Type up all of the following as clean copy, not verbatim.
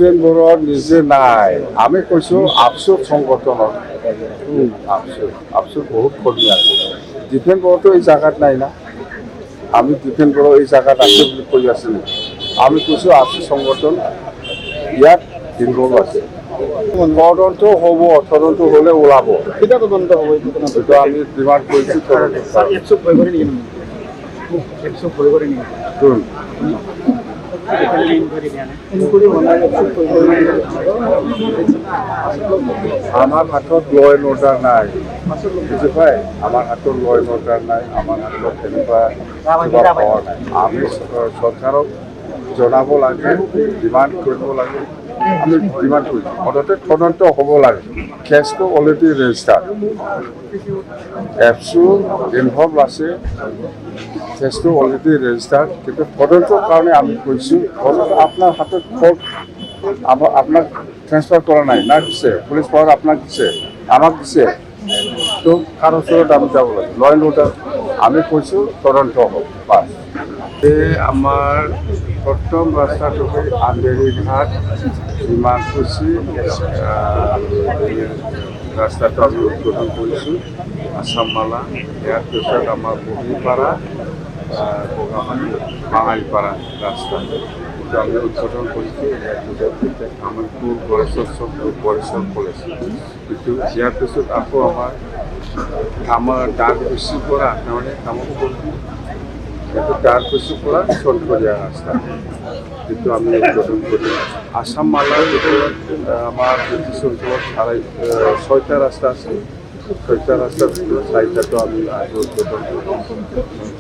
ডিফেন্সবোৰত নিজে নাই আমি কৈছোঁ আফচোচ সংগঠনত আফচোচ বহুত কৰ্মী আছে ডিফেন্সবোৰতো এই জাগাত নাই না আমি ডিফেন্সবোৰৰ এই জাগাত আছে বুলি কৈ আছোঁ নেকি আমি কৈছোঁ আফচোচ সংগঠন ইয়াত ইনভলভ আছে তদন্ত হ'ব তদন্ত হ'লে ওলাব কেতিয়া তদন্ত হ'ব এইটো আমি ডিমাণ্ড কৰিছোঁ আমাৰ হাতত ল এণ্ড অৰ্ডাৰ নাই বুজি পায় আমাৰ হাতত ল এণ্ড অৰ্ডাৰ নাই আমাৰ হাতত তেনেকুৱা কিবা পাৱাৰ নাই আমি চৰকাৰক জনাব লাগে ডিমাণ্ড কৰিব লাগে আমি ডিমাণ্ড কৰিছোঁ মুঠতে তদন্ত হ'ব লাগে কেছটো অলৰেডি ৰেজিষ্টাৰ এফচু ইনভলভ আছে কেছটো অলৰেডি ৰেজিষ্টাৰ কিন্তু তদন্তৰ কাৰণে আমি কৈছোঁ আপোনাৰ হাতত কোৰ্ট আপোনাক ট্ৰেন্সফাৰ কৰা নাই না দিছে পুলিচ পাৱাৰ আপোনাক দিছে আমাক দিছে তো কাৰ ওচৰত আমি যাব লাগে ল এণ্ড অৰ্ডাৰ আমি কৈছোঁ তদন্ত হ'ব বাছ এই আমাৰ প্ৰথম ৰাস্তাটো হ'ল আন্ধেৰীঘাট ডিমাকুচি ৰাস্তাটো আমি উদ্বোধন কৰিছোঁ আছামমালা ইয়াৰ পিছত আমাৰ বহিপাৰা বগামাটি বাঙালিপাৰা ৰাস্তা আমি উদ্বোধন কৰিছোঁ ইয়াৰ পিছত আমাৰ গড়েশ্বৰ কলেজ কিন্তু ইয়াৰ পিছত আকৌ আমাৰ ডাককুচিৰ পৰা তাৰমানে কামত কৰিছোঁ কিন্তু ডাককুচিৰ পৰা চলকলীয়া ৰাস্তা যিটো আমি উদ্বোধন কৰিছোঁ আছামমালাৰ ভিতৰত আমাৰ ব্ৰিটিছ অঞ্চলত 6টা ৰাস্তা আছে 6টা ৰাস্তাৰ ভিতৰত 4টাটো আমি আজি উদ্বোধন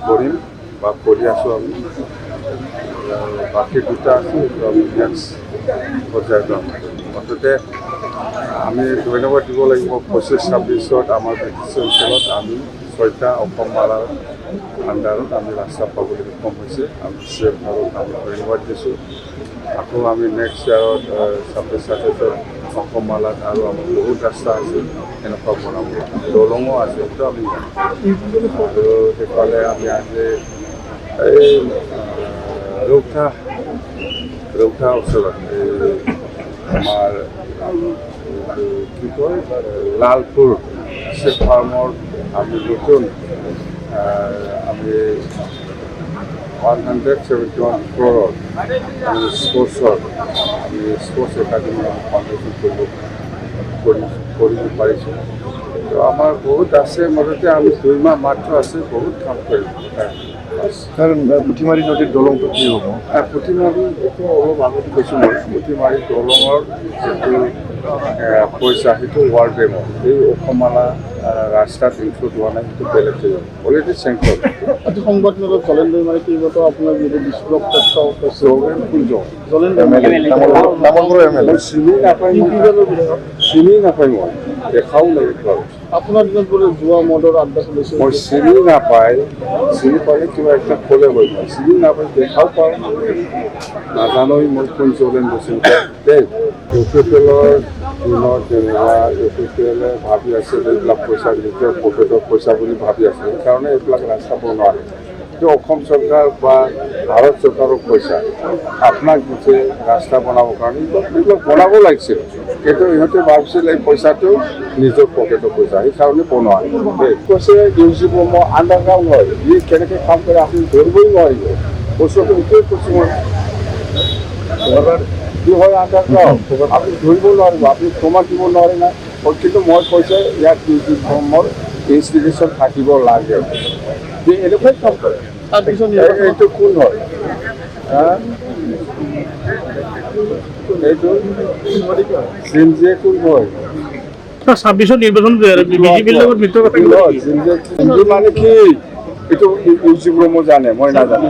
কৰিম বা কৰি আছোঁ আমি বাকী 2টা আছে এইটো আমি নেক্সট পৰ্যায়ত মুঠতে আমি ধন্যবাদ দিব লাগিব 25-26ত আমাৰ ব্ৰিটিছ অঞ্চলত আমি 6টা অসমমালাৰ আণ্ডাৰত আমি ৰাস্তা পাবলৈ সক্ষম হৈছে আমি চিএম ছাৰক আমি ধন্যবাদ দিছোঁ আকৌ আমি নেক্সট ইয়াৰত 26-27ত অসমমালাত আৰু আমাৰ বহুত ৰাস্তা আছে এনেকুৱা বনাব দলঙো আছে সেইটো আমি আৰু সেইফালে আমি আজি এই ৰৌতা ওচৰত আমাৰ কি কয় লালপুৰ চেক ফাৰ্মৰ আমি নতুন আমি 171 crore আমি স্পৰ্টছৰ আমি স্পৰ্টছ একাডেমি আমি ফাউণ্ডেশ্যন কৰিব পাৰিছোঁ তো আমাৰ বহুত আছে মাজতে আমি 2 মাহ মাত্ৰ আছে বহুত কাম কৰিম কাৰণ পুঠিমাৰী নদীৰ দলংটো কি হ'ব পুঠিমাৰী এইটো অলপ আগতে কৈছোঁ মই পুঠিমাৰী দলঙৰ যিটো পইচা সেইটো ৱাৰ্ল্ড বেংকৰ এই অসমমালা ৰাস্তাত ইনক্লুড হোৱা নাই সেইটো বেলেগ হৈ যাব অলৰেডি চেংচন আজি সংবাদমেলত জলেন্দ্ৰ মাৰি কেইবাটাও আপোনাৰ যিটো ডিছব্লক তথ্য জলেন কোনজন জলেন্দ্ৰ চিনি নাপায় মই দেখাও লাগে বাৰু আপোনাৰ দিনত বোলে যোৱা মদৰ আড্ডা চলিছে মই চিনি পালে কিবা একটা ক'লে গৈ মই চিনি নাপায় দেখাও পাওঁ নাজানোই মই কোন জলেন বসুমতাৰী দেই ইউপিপিএলৰ দিনত যেনেকুৱা ইউপিপিএলে ভাবি আছে এইবিলাক পইচা নিজৰ পকেটৰ পইচা বুলি ভাবি আছে সেইকাৰণে এইবিলাক ৰাস্তা বনোৱা কিন্তু অসম চৰকাৰ বা ভাৰত চৰকাৰৰ পইচা আপোনাক দিছে ৰাস্তা বনাবৰ কাৰণে এইবিলাক বনাব লাগিছিল কিন্তু ইহঁতে ভাবিছিল এই পইচাটো নিজৰ পকেটৰ পইচা সেইকাৰণে বনোৱা কৈছে ইউজি ব্ৰহ্ম আণ্ডাৰগ্ৰাউণ্ড হয় ই কেনেকৈ কাম কৰে আপুনি ধৰিবই নোৱাৰিব বস্তুটো এইটোৱে কৈছোঁ মই কি হয় আণ্ডাৰগ্ৰাউণ্ড আপুনি ধৰিব নোৱাৰিব আপুনি প্ৰমাণ দিব নোৱাৰে নাই কিন্তু মই কৈছে ইয়াত ইউজি ব্ৰহ্মৰ ইনষ্টিটিউশ্যন থাকিব লাগে এনেকুৱাই কাম কৰে তাৰপিছত এইটো কোন হয় এইটো চিনজিয়ে কোন হয় 26 নিৰ্বাচন বিজেপিৰ লগত মিত্ৰ কথা মানে কি এইটো ইউজি ব্ৰহ্ম জানে মই নাজানো